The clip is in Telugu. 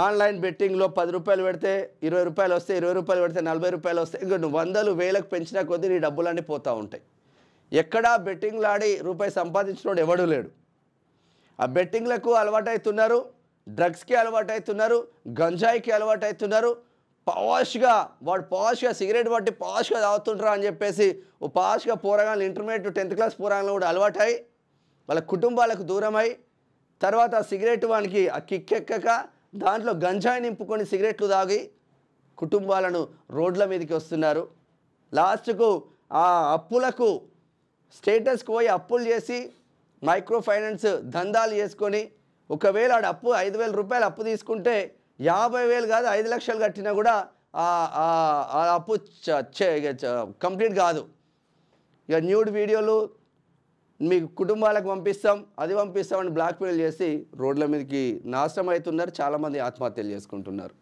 ఆన్లైన్ బెట్టింగ్లో 10 రూపాయలు పెడితే 20 రూపాయలు వస్తాయి, 20 రూపాయలు పెడితే 40 రూపాయలు వస్తాయి. ఇంకా నువ్వు వందలు వేలకు పెంచినా కొద్దీ నీ డబ్బులన్నీ పోతూ ఉంటాయి. ఎక్కడా బెట్టింగ్లు ఆడి రూపాయి సంపాదించినోడు ఎవడూ లేడు. ఆ బెట్టింగ్లకు అలవాటవుతున్నారు, డ్రగ్స్కి అలవాటవుతున్నారు, గంజాయికి అలవాటవుతున్నారు. పాష్గా వాడు సిగరెట్ పట్టి పాష్గా తాగుతుంటారా అని చెప్పేసి ఓ పాష్గా పోరగాళ్ళు ఇంటర్మీడియట్ 10th క్లాస్ పోరగాళ్ళు కూడా అలవాటై వాళ్ళ కుటుంబాలకు దూరమై తర్వాత సిగరెట్ వానికి ఆ కిక్కెక్కక దాంట్లో గంజాయి నింపుకొని సిగరెట్లు తాగి కుటుంబాలను రోడ్ల మీదకి వస్తున్నారు. లాస్ట్కు ఆ అప్పులకు స్టేటస్కి పోయి అప్పులు చేసి మైక్రో ఫైనాన్స్ దందాలు చేసుకొని ఒకవేళ ఆడ అప్పు 5,000 రూపాయలు అప్పు తీసుకుంటే 50,000 కాదు 5 లక్షలు కట్టినా కూడా ఆ అప్పు కంప్లీట్ కాదు. ఇక న్యూడ్ వీడియోలు మీకు కుటుంబాలకు పంపిస్తాం, అది పంపిస్తామని బ్లాక్మెయిల్ చేసి రోడ్ల మీదకి నాశనం అవుతున్నారు. చాలామంది ఆత్మహత్యలు చేసుకుంటున్నారు.